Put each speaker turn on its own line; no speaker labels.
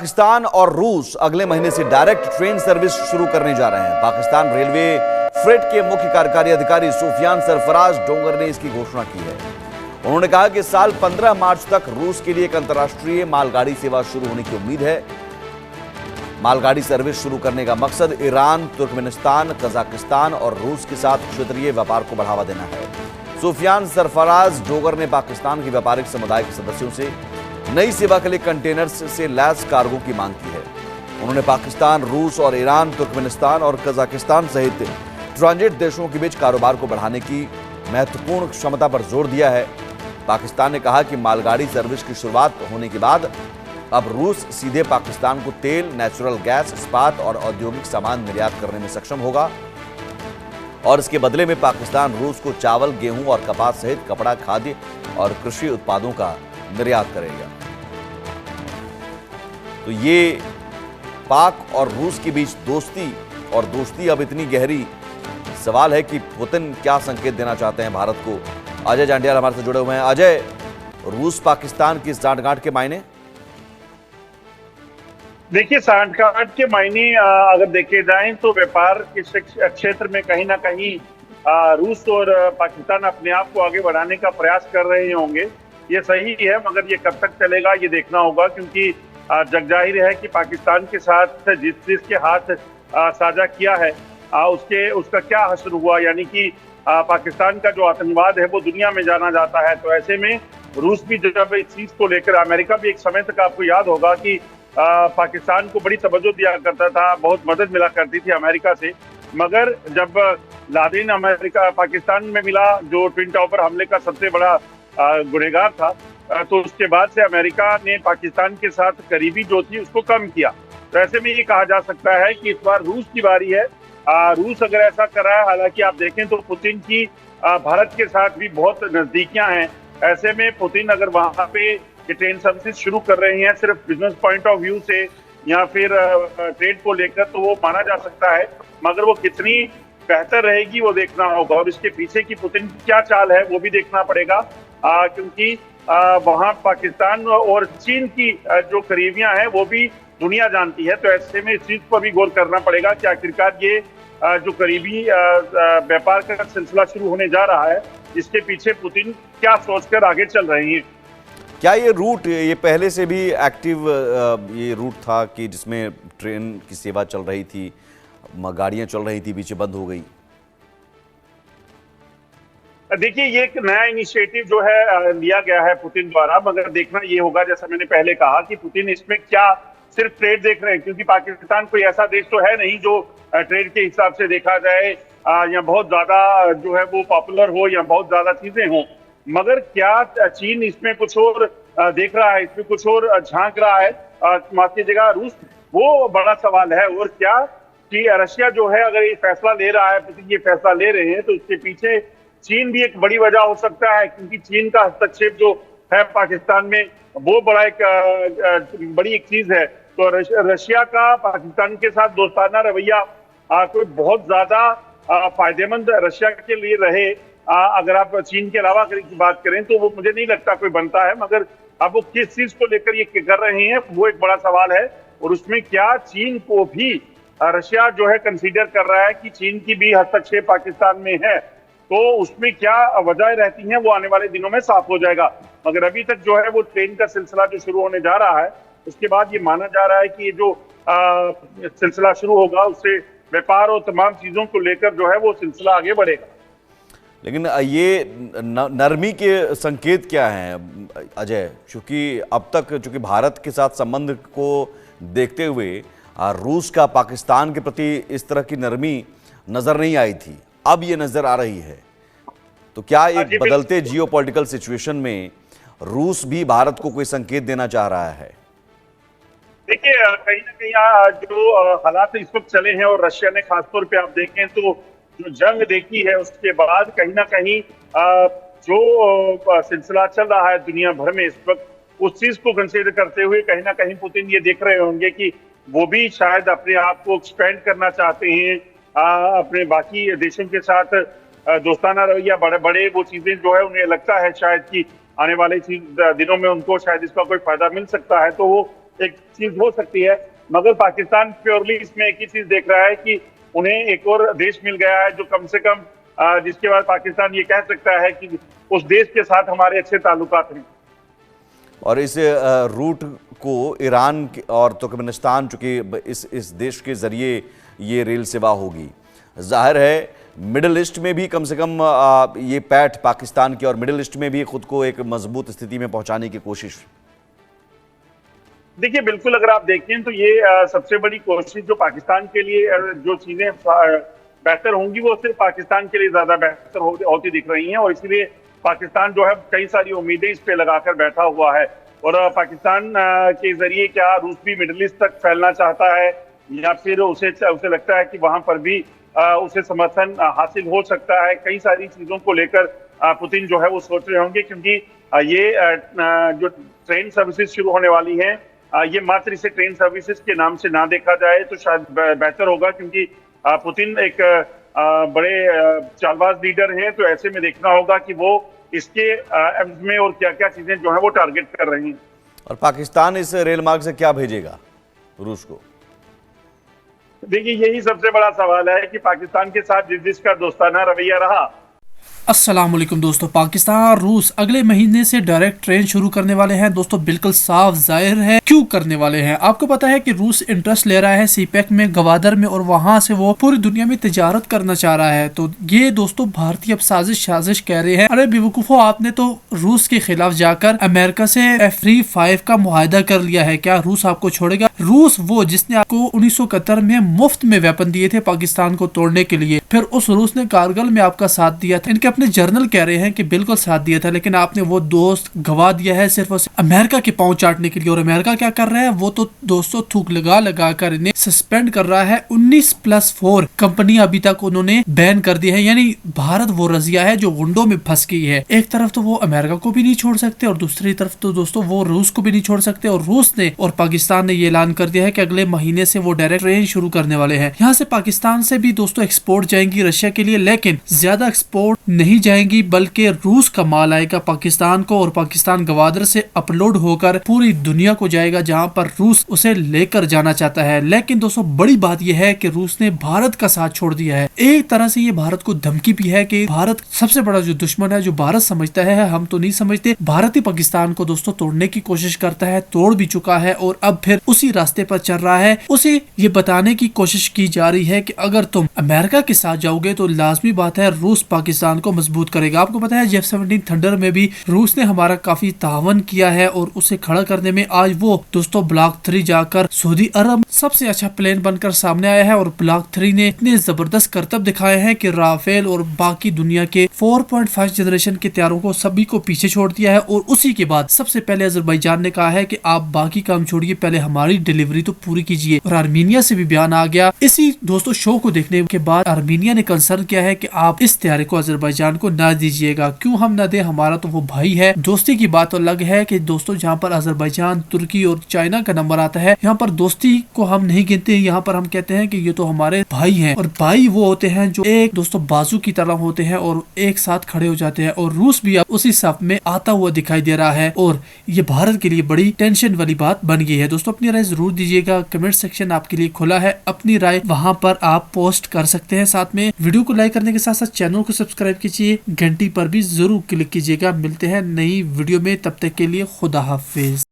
पाकिस्तान और रूस अगले महीने से डायरेक्ट ट्रेन सर्विस शुरू करने जा रहे हैं। पाकिस्तान रेलवे फ्रेट के मुख्य कार्यकारी अधिकारी सुफियान सरफराज डोंगर ने इसकी घोषणा की है। उन्होंने कहा कि साल 15 मार्च तक रूस के लिए एक अंतर्राष्ट्रीय मालगाड़ी सेवा शुरू होने की उम्मीद है। मालगाड़ी सर्विस शुरू करने का मकसद ईरान, तुर्कमेनिस्तान, कजाकिस्तान और रूस के साथ क्षेत्रीय व्यापार को बढ़ावा देना है। सुफियान सरफराज डोंगर ने पाकिस्तान के व्यापारिक समुदाय के सदस्यों से नई सेवा के लिए कंटेनर्स से लैस कार्गो की मांग की है। उन्होंने पाकिस्तान, रूस और ईरान, तुर्कमेनिस्तान और कजाकिस्तान सहित ट्रांजिट देशों के बीच कारोबार को बढ़ाने की महत्वपूर्ण क्षमता पर जोर दिया है। पाकिस्तान ने कहा कि मालगाड़ी सर्विस की शुरुआत होने के बाद अब रूस सीधे पाकिस्तान को तेल, नेचुरल गैस, इस्पात और औद्योगिक सामान निर्यात करने में सक्षम होगा और इसके बदले में पाकिस्तान रूस को चावल, गेहूं और कपास सहित कपड़ा, खाद्य और कृषि उत्पादों का निर्यात करेगा। तो ये पाक और रूस के बीच दोस्ती अब इतनी गहरी, सवाल है कि पुतिन क्या संकेत देना चाहते हैं भारत को। अजय जांडियाल हमारे से जुड़े हुए हैं। अजय, रूस पाकिस्तान की सांठगांठ के मायने?
देखिए, सांठगांठ के मायने अगर देखे जाएं तो व्यापार के क्षेत्र में कहीं ना कहीं रूस और पाकिस्तान अपने आप को आगे बढ़ाने का प्रयास कर रहे होंगे। ये सही है, मगर ये कब तक चलेगा ये देखना होगा, क्योंकि जग जाहिर है कि पाकिस्तान के साथ जिसके हाथ साझा किया है उसका क्या हश्र हुआ, यानी कि पाकिस्तान का जो आतंकवाद है वो दुनिया में जाना जाता है। तो ऐसे में रूस भी जब इस चीज को लेकर, अमेरिका भी एक समय तक आपको याद होगा कि पाकिस्तान को बड़ी तवज्जो दिया करता था, बहुत मदद मिला करती थी अमेरिका से, मगर जब लादेन अमेरिका पाकिस्तान में मिला, जो ट्विन टावर हमले का सबसे बड़ा गुनहगार था, तो उसके बाद से अमेरिका ने पाकिस्तान के साथ करीबी जो थी उसको कम किया। तो ऐसे में ये कहा जा सकता है कि इस बार रूस की बारी है। रूस अगर ऐसा कर रहा है, हालांकि आप देखें तो पुतिन की भारत के साथ भी बहुत नजदीकियां हैं। ऐसे में पुतिन अगर वहां पे ट्रेन सर्विस शुरू कर रहे हैं सिर्फ बिजनेस पॉइंट ऑफ व्यू से या फिर ट्रेड को लेकर, तो वो माना जा सकता है, मगर वो कितनी बेहतर रहेगी वो देखना होगा, और इसके पीछे की पुतिन की क्या चाल है वो भी देखना पड़ेगा, क्योंकि वहां पाकिस्तान और चीन की जो करीबियां हैं वो भी दुनिया जानती है। तो ऐसे में इस चीज पर भी गौर करना पड़ेगा कि आखिरकार ये जो करीबी व्यापार का सिलसिला शुरू होने जा रहा है, इसके पीछे पुतिन क्या सोचकर आगे चल रहे हैं।
क्या ये रूट, ये पहले से भी एक्टिव ये रूट था कि जिसमें ट्रेन की सेवा चल रही थी, गाड़ियां चल रही थी, बीच बंद हो गई?
देखिए, ये एक नया इनिशिएटिव जो है लिया गया है पुतिन द्वारा, मगर देखना ये होगा, जैसा मैंने पहले कहा, कि पुतिन इसमें क्या सिर्फ ट्रेड देख रहे हैं, क्योंकि पाकिस्तान कोई ऐसा देश तो है नहीं जो ट्रेड के हिसाब से देखा जाए या बहुत ज्यादा जो है वो पॉपुलर हो या बहुत ज्यादा चीजें हो, मगर क्या चीन इसमें कुछ और देख रहा है, इसमें कुछ और झांक रहा है, माफ कीजिएगा रूस, वो बड़ा सवाल है। और क्या कि रशिया जो है अगर ये फैसला ले रहा है, ये फैसला ले रहे हैं, तो इसके पीछे चीन भी एक बड़ी वजह हो सकता है, क्योंकि चीन का हस्तक्षेप जो है पाकिस्तान में वो बड़ा एक बड़ी एक चीज है। तो रशिया का पाकिस्तान के साथ दोस्ताना रवैया कोई बहुत ज्यादा फायदेमंद रशिया के लिए रहे, अगर आप चीन के अलावा की बात करें, तो वो मुझे नहीं लगता कोई बनता है, मगर अब वो किस चीज को लेकर ये कर रहे हैं वो एक बड़ा सवाल है। और उसमें क्या चीन को भी रशिया जो है कंसीडर कर रहा है कि चीन की भी हस्तक्षेप पाकिस्तान में है, तो उसमें क्या वजह रहती हैं वो आने वाले दिनों में साफ हो जाएगा। मगर अभी तक जो है वो ट्रेन का सिलसिला जो शुरू होने जा रहा है, उसके बाद ये माना जा रहा है कि ये जो सिलसिला शुरू होगा उससे व्यापार और तमाम चीजों को लेकर जो है वो सिलसिला आगे बढ़ेगा।
लेकिन ये नरमी के संकेत क्या हैं अजय? क्योंकि अब तक चूंकि भारत के साथ संबंध को देखते हुए रूस का पाकिस्तान के प्रति इस तरह की नरमी नजर नहीं आई थी, अब ये नजर आ रही है। तो क्या एक बदलते जियोपॉलिटिकल सिचुएशन में रूस भी भारत को कोई संकेत देना चाह रहा है?
देखिए, कहीं ना कहीं जो हालात इस वक्त चले हैं, और रशिया ने खासतौर पे आप देखें तो जो जंग देखी है उसके बाद कहीं ना कहीं जो सिलसिला चल रहा है दुनिया भर में इस वक्त, उस चीज को कंसीडर करते हुए कहीं ना कहीं पुतिन ये देख रहे होंगे कि वो भी शायद अपने आप को एक्सपेंड करना चाहते हैं, अपने बाकी देशों के साथ दोस्ताना रवैया बड़े बड़े वो चीजें जो है उन्हें लगता है शायद कि आने वाले दिनों में उनको शायद इसका कोई फायदा मिल सकता है, तो वो एक चीज हो सकती है, मगर पाकिस्तान प्योरली इसमें एक ही चीज देख रहा है कि उन्हें एक और देश मिल गया है जो कम से कम जिसके बाद पाकिस्तान ये कह सकता है कि उस देश के साथ हमारे अच्छे ताल्लुकात हैं।
और इस रूट को ईरान और तुर्कमेनिस्तान, चूंकि इस देश के जरिए ये रेल सेवा होगी, जाहिर है मिडिल ईस्ट में भी कम से कम ये पैठ पाकिस्तान की और मिडिल ईस्ट में भी खुद को एक मजबूत स्थिति में पहुंचाने की कोशिश।
देखिए, बिल्कुल अगर आप देखें तो ये सबसे बड़ी कोशिश जो पाकिस्तान के लिए जो चीजें बेहतर होंगी वो सिर्फ पाकिस्तान के लिए ज्यादा बेहतर होती दिख रही हैं, और इसलिए पाकिस्तान जो है कई सारी उम्मीदें इस पे लगाकर बैठा हुआ है। और पाकिस्तान के जरिए क्या रूस भी मिडिल ईस्ट तक फैलना चाहता है, या फिर उसे लगता है कि वहां पर भी उसे समर्थन हासिल हो सकता है। कई सारी चीजों को लेकर पुतिन जो है वो सोच रहे होंगे, क्योंकि ये जो ट्रेन सर्विसेज शुरू होने वाली हैं, ये मात्र इसे ट्रेन सर्विसेज के नाम से ना देखा जाए तो शायद बेहतर होगा, क्योंकि पुतिन एक बड़े चालबाज लीडर हैं। तो ऐसे में देखना होगा कि वो इसके एम्स में और क्या क्या चीजें जो है वो टारगेट कर रही हैं।
और पाकिस्तान इस रेल मार्ग से क्या भेजेगा रूस को?
देखिए, यही सबसे बड़ा सवाल है कि पाकिस्तान के साथ जिसका दोस्ताना रवैया रहा।
अस्सलाम वालेकुम दोस्तों, पाकिस्तान और रूस अगले महीने से डायरेक्ट ट्रेन शुरू करने वाले हैं। दोस्तों बिल्कुल साफ जाहिर है क्यों करने वाले हैं। आपको पता है कि रूस इंटरेस्ट ले रहा है सीपेक में, गवादर में, और वहां से वो पूरी दुनिया में तिजारत करना चाह रहा है। तो ये दोस्तों भारतीय अब साजिश कह रहे हैं, अरे बेवकूफो, आपने तो रूस के खिलाफ जाकर अमेरिका से F-35 का मुआहदा कर लिया है, क्या रूस आपको छोड़ेगा? रूस वो जिसने आपको 1971 में मुफ्त में वेपन दिए थे पाकिस्तान को तोड़ने के लिए, फिर उस रूस ने कारगिल में आपका साथ दिया था। इनके अपने जर्नल कह रहे हैं कि बिल्कुल साथ दिया था, लेकिन आपने वो दोस्त गवा दिया है सिर्फ अमेरिका के पांव चाटने के लिए। और अमेरिका क्या कर रहा है, वो तो दोस्तों थूक लगा कर इन्हें सस्पेंड कर रहा है। 19+4 कंपनियां अभी तक उन्होंने बैन कर दी है, यानी भारत वो रजिया है जो गुंडों में फंस गई है। एक तरफ तो वो अमेरिका को भी नहीं छोड़ सकते और दूसरी तरफ तो दोस्तों वो रूस को भी नहीं छोड़ सकते। और रूस ने और पाकिस्तान ने ये ऐलान कर दिया है कि अगले महीने से वो डायरेक्ट ट्रेन शुरू करने वाले हैं। यहाँ से पाकिस्तान से भी दोस्तों एक्सपोर्ट जाएंगी रशिया के लिए, लेकिन ज्यादा एक्सपोर्ट नहीं जाएंगी, बल्कि रूस का माल आएगा पाकिस्तान को, और पाकिस्तान गवादर से अपलोड होकर पूरी दुनिया को जाएगा जहां पर रूस उसे लेकर जाना चाहता है। लेकिन दोस्तों बड़ी बात यह है कि रूस ने भारत का साथ छोड़ दिया है। एक तरह से ये भारत को धमकी भी है कि भारत सबसे बड़ा जो दुश्मन है, जो भारत समझता है, हम तो नहीं समझते। भारत ही पाकिस्तान को दोस्तों तोड़ने की कोशिश करता है, तोड़ भी चुका है, और अब फिर उसी रास्ते पर चल रहा है। उसे ये बताने की कोशिश की जा रही है कि अगर तुम अमेरिका के साथ जाओगे तो लाजमी बात है रूस पाकिस्तान को मजबूत करेगा। आपको पता है F-17 थंडर में भी रूस ने हमारा काफी तावन किया है, और उसे खड़ा करने में आज वो दोस्तों ब्लॉक 3 जाकर सऊदी अरब सबसे अच्छा प्लेन बनकर सामने आया है। और ब्लॉक 3 ने इतने जबरदस्त करतब दिखाए हैं कि राफेल और बाकी दुनिया के 4.5 जनरेशन के तैयारों को सभी को पीछे छोड़ दिया है। और उसी के बाद सबसे पहले अजरबैजान ने कहा है कि आप बाकी काम छोड़िए, पहले हमारी डिलीवरी तो पूरी कीजिए। और आर्मीनिया से भी बयान आ गया। इसी दोस्तों शो को देखने के बाद आर्मीनिया ने कंसर्न किया है कि आप इस तैयारी को अजरबैजान को ना दीजिएगा। क्यों हम ना दे, हमारा तो वो भाई है। दोस्ती की बात अलग है कि दोस्तों जहाँ पर अजरबैजान, तुर्की और चाइना का नंबर आता है, यहाँ पर दोस्ती को हम नहीं गिनते। यहाँ पर हम कहते हैं कि ये तो हमारे भाई हैं, और भाई वो होते हैं जो एक दोस्तों बाजू की तरह होते हैं और एक साथ खड़े हो जाते हैं। और रूस भी अब उसी सफ में आता हुआ दिखाई दे रहा है, और ये भारत के लिए बड़ी टेंशन वाली बात बन गई है। दोस्तों अपनी राय जरूर दीजिएगा, कमेंट सेक्शन आपके लिए खुला है, अपनी राय वहाँ पर आप पोस्ट कर सकते हैं। साथ में वीडियो को लाइक करने के साथ साथ चैनल को सब्सक्राइब कीजिए, घंटी पर भी जरूर क्लिक कीजिएगा। मिलते हैं नई वीडियो में, तब तक के लिए खुदा हाफिज।